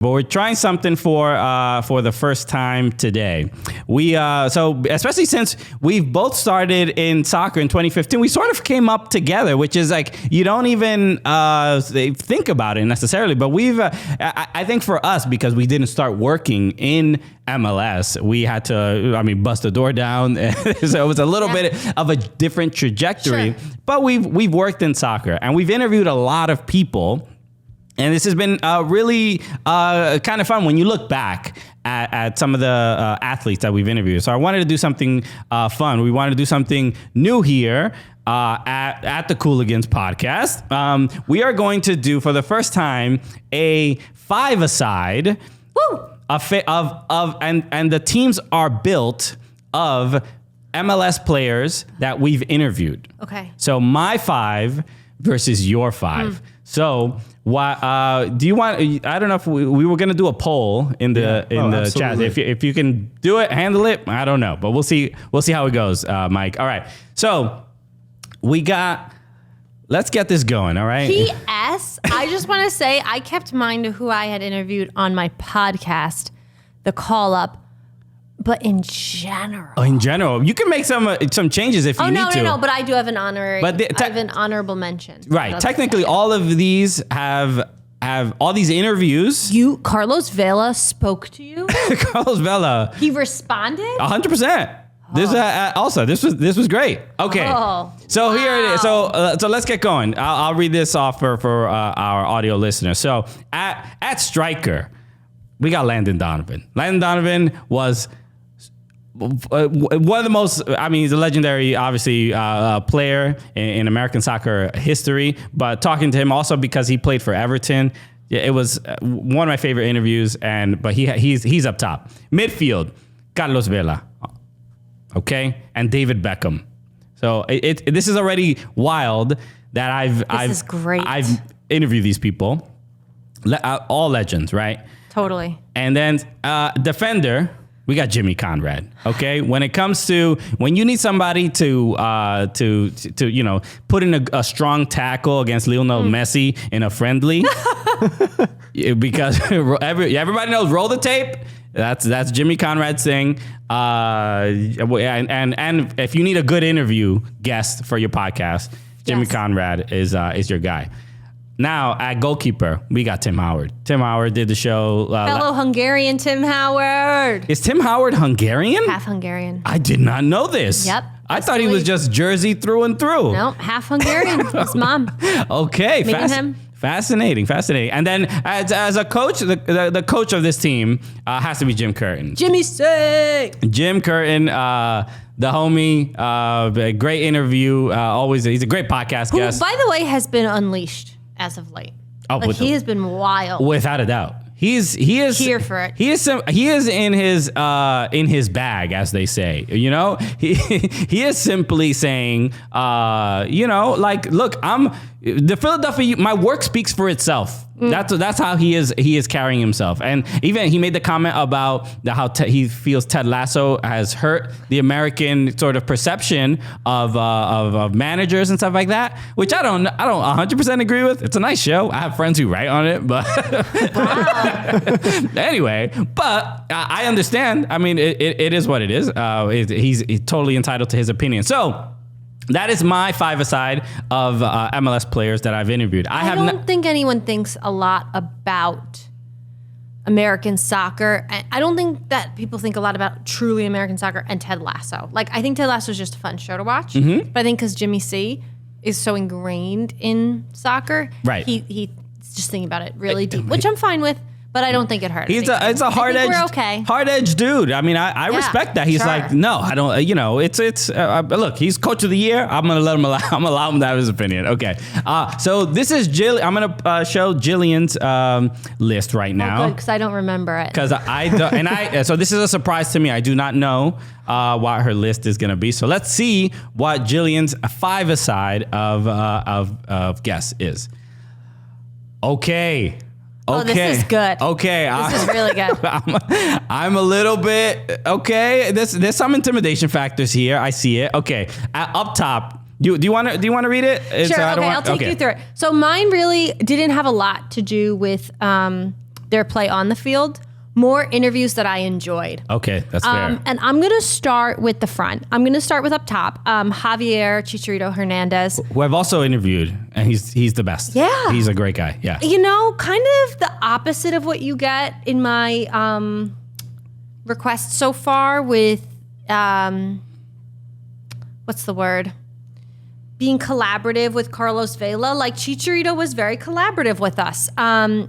But we're trying something for the first time today. So especially since we've both started in soccer in 2015, we sort of came up together, which is like you don't even think about it necessarily. But I think for us, because we didn't start working in MLS, we had to, bust the door down. So it was a little bit of a different trajectory. Sure. But we've worked in soccer and we've interviewed a lot of people. And this has been really kind of fun when you look back at some of the athletes that we've interviewed. So I wanted to do something fun. We wanted to do something new here at the Cooligans podcast. We are going to do, for the first time, a five-a-side. Woo! And the teams are built of MLS players that we've interviewed. Okay. So my five versus your five. So do you want? I don't know if we were going to do a poll in the chat. If you can do it, handle it. I don't know, but we'll see how it goes, Mike. All right. So let's get this going. All right. P.S. I just want to say I kept mind of who I had interviewed on my podcast, The Call Up. But in general, you can make some changes if you need to. No, but I do have an honorary. I have an honorable mention. Right. Technically, all of these have all these interviews. Carlos Vela spoke to you. Carlos Vela. He responded. 100%. This was great. Okay. Oh, so here it is. So let's get going. I'll read this off for our audio listeners. So at striker, we got Landon Donovan. Landon Donovan was one of the most, he's a legendary, obviously, player in American soccer history. But talking to him also because he played for Everton, it was one of my favorite interviews. But he's up top. Midfield, Carlos Vela, okay, and David Beckham. So this is already wild that I've interviewed these people, all legends, right? Totally. And then defender. We got Jimmy Conrad. Okay, when it comes to when you need somebody to put in a strong tackle against Lionel Messi in a friendly, because everybody knows roll the tape. That's Jimmy Conrad's thing. And if you need a good interview guest for your podcast, Jimmy Conrad is your guy. Now, at goalkeeper, we got Tim Howard. Tim Howard did the show. Fellow Hungarian Tim Howard. Is Tim Howard Hungarian? Half Hungarian. I did not know this. Yep. I thought he was just Jersey through and through. No, half Hungarian. His mom. Okay. Him. Fascinating. And then as a coach, the coach of this team has to be Jim Curtin. Jimmy Say. Jim Curtin, the homie, great interview. Always, he's a great podcast guest. Who, by the way, has been unleashed as of late. He has been wild. Without a doubt. He is here for it. He is in his bag, as they say. You know, he is simply saying, look, I'm the Philadelphia. My work speaks for itself. That's how he is carrying himself. And even he made the comment about how he feels Ted Lasso has hurt the American sort of perception of managers and stuff like that, which I don't 100% agree with. It's a nice show. I have friends who write on it, but anyway, but I understand. I mean, it is what it is. He's totally entitled to his opinion. So that is my five-a-side of MLS players that I've interviewed. I don't think anyone thinks a lot about American soccer. I don't think that people think a lot about truly American soccer and Ted Lasso. Like, I think Ted Lasso is just a fun show to watch. Mm-hmm. But I think because Jimmy C is so ingrained in soccer, right? He's just thinking about it really deep, which I'm fine with. But I don't think it hurt. It's a hard-edged dude. I mean, I respect that. He's like, no, I don't. Look, he's coach of the year. I'm gonna allow him to have his opinion. Okay. So this is Jill. I'm gonna show Jillian's list right now. Good, because I don't remember it. Because I don't, so this is a surprise to me. I do not know what her list is gonna be. So let's see what Jillian's five-a-side of guests is. Okay. Oh, this is good. Okay. This is really good. I'm a little bit, okay. There's some intimidation factors here. I see it. Okay. Up top, do you want to read it? Sure. Okay, I'll take you through it. So mine really didn't have a lot to do with their play on the field, more interviews that I enjoyed. Okay, that's fair. And I'm going to start with the front. I'm going to start with up top. Javier Chicharito Hernandez. Who I've also interviewed, and he's the best. Yeah. He's a great guy. Yeah. You know, kind of the opposite of what you get in my request so far with, what's the word? Being collaborative with Carlos Vela. Like, Chicharito was very collaborative with us. And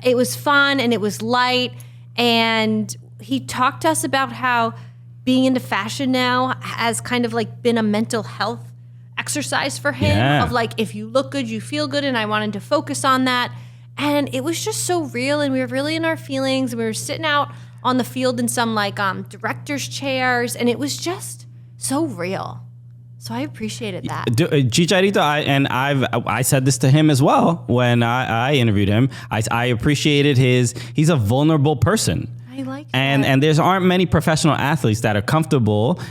it was fun and it was light. And he talked to us about how being into fashion now has kind of like been a mental health exercise for him. Yeah. Of like, if you look good, you feel good. And I wanted to focus on that. And it was just so real. And we were really in our feelings. We were sitting out on the field in some like director's chairs. And it was just so real. So I appreciated that. Chicharito, I said this to him as well when I interviewed him. I appreciated he's a vulnerable person. I like that. And there aren't many professional athletes that are comfortable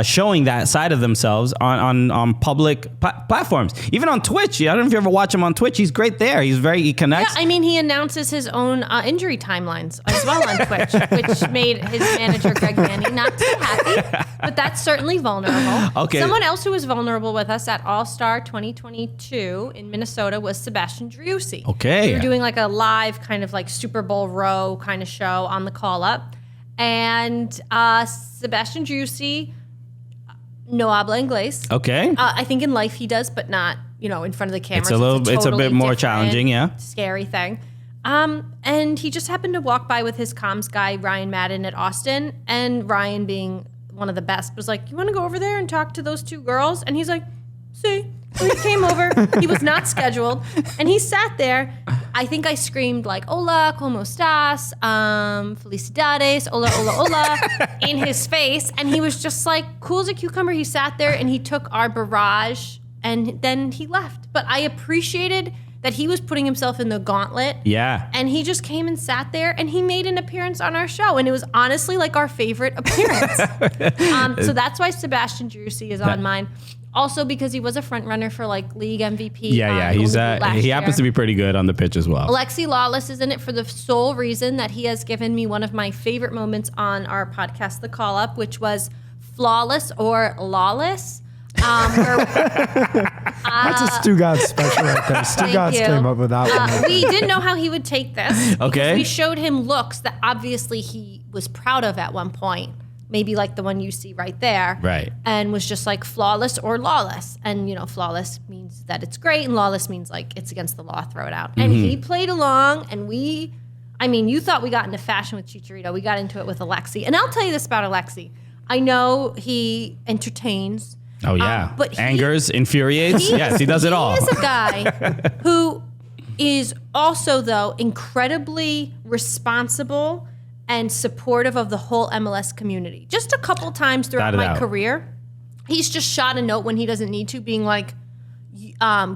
showing that side of themselves on public platforms. Even on Twitch. I don't know if you ever watch him on Twitch. He's great there. He connects. Yeah, I mean, he announces his own injury timelines as well on Twitch, which made his manager, Greg Manny, not too happy. But that's certainly vulnerable. Okay. Someone else who was vulnerable with us at All-Star 2022 in Minnesota was Sebastian Driussi. Okay. We were doing like a live kind of like Super Bowl row kind of show on the call up. And Sebastian Driussi, no habla inglés. Okay. I think in life he does, but not, in front of the camera. It's a bit more challenging, yeah. Scary thing. And he just happened to walk by with his comms guy, Ryan Madden, at Austin. And Ryan, being one of the best, was like, you want to go over there and talk to those two girls? And he's like, see. So he came over. He was not scheduled. And he sat there. I think I screamed like, hola, ¿cómo estás? Felicidades, hola, hola, hola, in his face. And he was just like, cool as a cucumber. He sat there and he took our barrage and then he left. But I appreciated that he was putting himself in the gauntlet. Yeah. And he just came and sat there and he made an appearance on our show. And it was honestly like our favorite appearance. So that's why Sebastian Driussi is on mine. Also because he was a front runner for like league MVP. Yeah. He happens to be pretty good on the pitch as well. Alexi Lawless is in it for the sole reason that he has given me one of my favorite moments on our podcast, The Call Up, which was flawless or lawless. That's a Stu God special right there. Stu Gods came up with that one. We didn't know how he would take this. Okay. We showed him looks that obviously he was proud of at one point. Maybe like the one you see right there. Right. And was just like flawless or lawless. And, flawless means that it's great and lawless means like it's against the law, throw it out. And he played along and you thought we got into fashion with Chicharito. We got into it with Alexi. And I'll tell you this about Alexi. I know he entertains. Oh, yeah. But angers, infuriates. Yes, he does it all. He is a guy who is also, though, incredibly responsible and supportive of the whole MLS community. Just a couple times throughout my career, he's just shot a note when he doesn't need to, being like,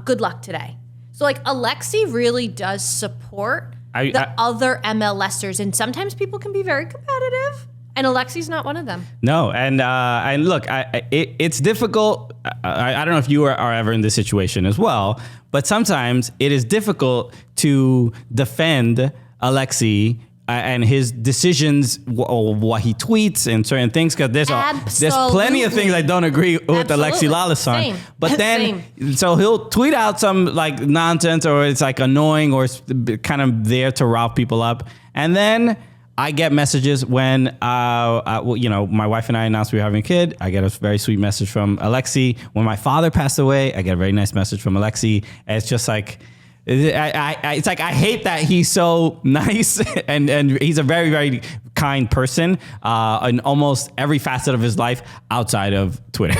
good luck today. So, like, Alexi really does support the other MLSers. And sometimes people can be very competitive. And Alexi's not one of them. No, and look, it's difficult. I don't know if you are ever in this situation as well, but sometimes it is difficult to defend Alexi and his decisions, or what he tweets and certain things, because there's plenty of things I don't agree with Alexi Lawless on. Same. But then, so he'll tweet out some like nonsense, or it's like annoying, or it's kind of there to rile people up, and then I get messages when, my wife and I announced we were having a kid. I get a very sweet message from Alexi. When my father passed away, I get a very nice message from Alexi. And it's just like, it's like I hate that he's so nice and he's a very, very kind person in almost every facet of his life outside of Twitter.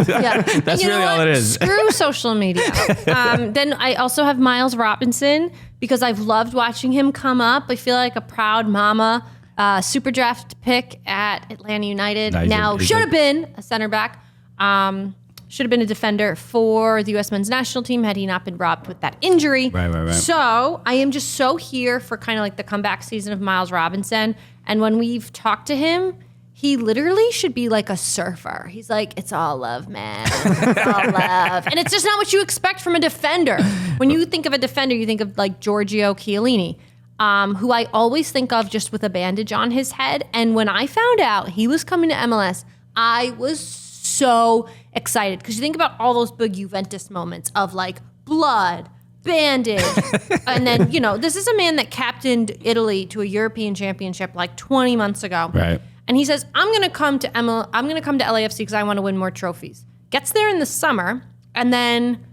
Yeah. That's really all it is. Screw social media. Then I also have Miles Robinson, because I've loved watching him come up. I feel like a proud mama. Super draft pick at Atlanta United. Should have been a center back. Should have been a defender for the U.S. men's national team had he not been robbed with that injury. Right. So I am just so here for kind of like the comeback season of Miles Robinson. And when we've talked to him, he literally should be like a surfer. He's like, it's all love, man. It's all love. And it's just not what you expect from a defender. When you think of a defender, you think of like Giorgio Chiellini. who I always think of just with a bandage on his head. And when I found out he was coming to MLS, I was so excited. Because you think about all those big Juventus moments of like blood, bandage. And then, this is a man that captained Italy to a European championship like 20 months ago. Right. And he says, I'm going to come to LAFC because I want to win more trophies. Gets there in the summer, and then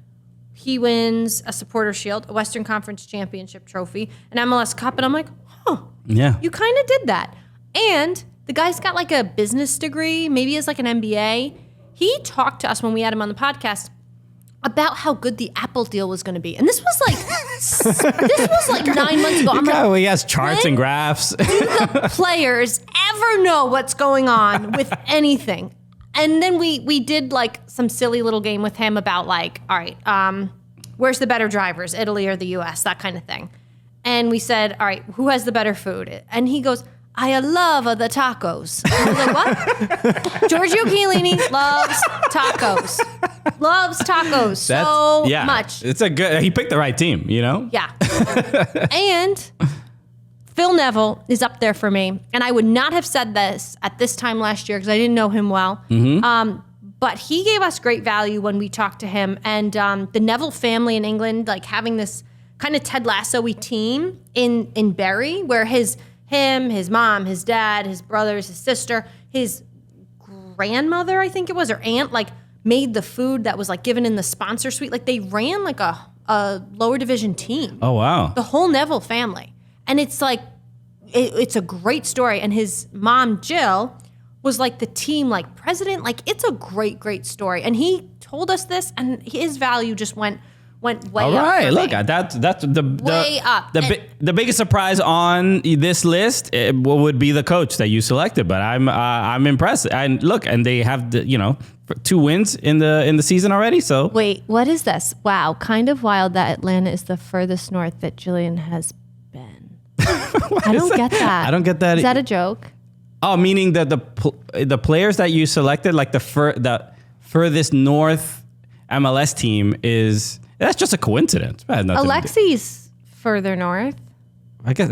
he wins a Supporter Shield, a Western Conference Championship trophy, an MLS Cup, and I'm like, Yeah. you kind of did that. And the guy's got like a business degree, maybe he has like an MBA. He talked to us when we had him on the podcast about how good the Apple deal was going to be. And this was like 9 months ago. I'm like, he has charts and graphs. Do the players ever know what's going on with anything? And then we did like some silly little game with him about like, all right, where's the better drivers, Italy or the US, that kind of thing. And we said, all right, who has the better food? And he goes, I love the tacos. And I was like, what? Giorgio Chiellini loves tacos. Loves tacos so much. It's he picked the right team, Yeah. And Phil Neville is up there for me. And I would not have said this at this time last year because I didn't know him well. Mm-hmm. But he gave us great value when we talked to him. And the Neville family in England, like having this kind of Ted Lasso-y team in Bury, where his mom, his dad, his brothers, his sister, his grandmother, I think it was, or aunt, like made the food that was like given in the sponsor suite. Like they ran like a lower division team. Oh, wow. The whole Neville family. And it's like, it's a great story. And his mom, Jill, was like the team like president. Like it's a great, great story. And he told us this and his value just went way up. All right, look, that's Way up. The biggest surprise on this list would be the coach that you selected, but I'm impressed. And look, and they have 2 wins in the season already. So wait, what is this? Wow, kind of wild that Atlanta is the furthest north that Jillian has been. I don't get that. I don't get that. Is that a joke? Oh, meaning that the players that you selected, like the furthest north MLS team is. That's just a coincidence. Alexi's further north. I guess.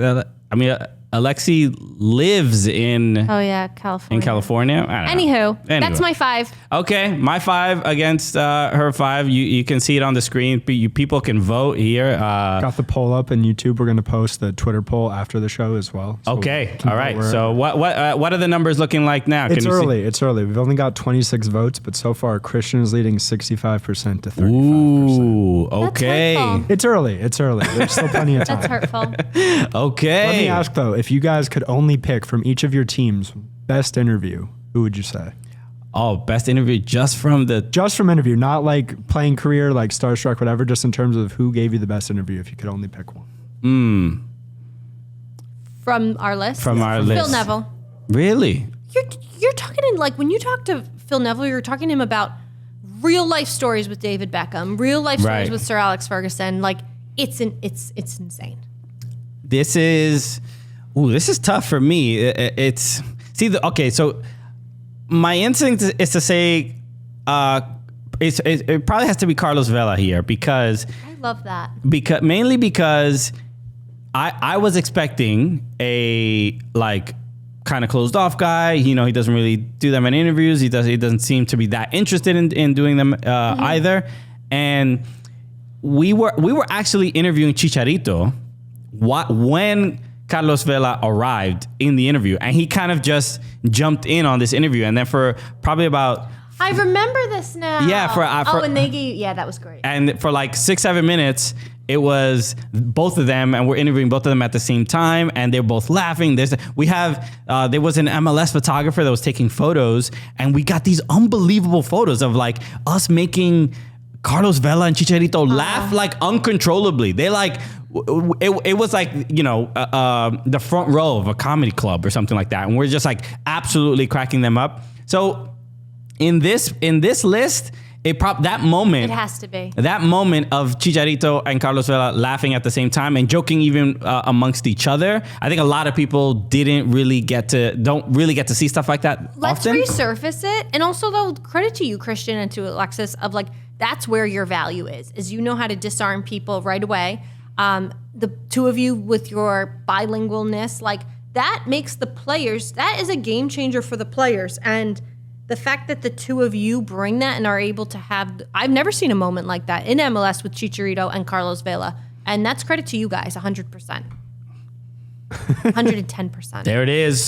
Alexi lives in. Oh yeah, California. In California. I don't know. Anywho, that's my 5. Okay, my 5 against her 5. You can see it on the screen. People can vote here. Got the poll up in YouTube. We're going to post the Twitter poll after the show as well. So okay, all right. So what are the numbers looking like now? It's early. It's early. We've only got 26 votes, but so far Christian is leading 65% to 35%. Ooh, okay. That's hurtful. It's early. It's early. There's still plenty of time. That's hurtful. Okay. Let me ask though, if you guys could only pick from each of your teams best interview, who would you say? Oh, best interview just from interview, not like playing career, like Starstruck, whatever, just in terms of who gave you the best interview if you could only pick one. From our list? From our list. Phil Neville. Really? You're talking in like when you talk to Phil Neville, you're talking to him about real life stories with David Beckham, real life stories with Sir Alex Ferguson. Like it's insane. This is tough for me. So my instinct is to say it probably has to be Carlos Vela here because I love that. Mainly because I was expecting a like kind of closed off guy. He doesn't really do that many interviews. He doesn't seem to be that interested in doing them either. And we were actually interviewing Chicharito when Carlos Vela arrived in the interview, and he kind of just jumped in on this interview, and then for probably about I remember this now. Yeah, and they gave that was great. And for like 6-7 minutes, it was both of them, and we're interviewing both of them at the same time, and they're both laughing. There was an MLS photographer that was taking photos, and we got these unbelievable photos of like us making Carlos Vela and Chicharito laugh like uncontrollably. They like. It was like, the front row of a comedy club or something like that. And we're just like absolutely cracking them up. So in this list, that moment. It has to be. That moment of Chicharito and Carlos Vela laughing at the same time and joking even amongst each other. I think a lot of people don't really get to see stuff like that Let's often. resurface it. And also though, credit to you, Christian, and to Alexis of like, that's where your value is you know how to disarm people right away. The two of you with your bilingualness, like that makes the players, that is a game changer for the players. And the fact that the two of you bring that and are able to have, I've never seen a moment like that in MLS with Chicharito and Carlos Vela. And that's credit to you guys, 100%. 110%. There it is.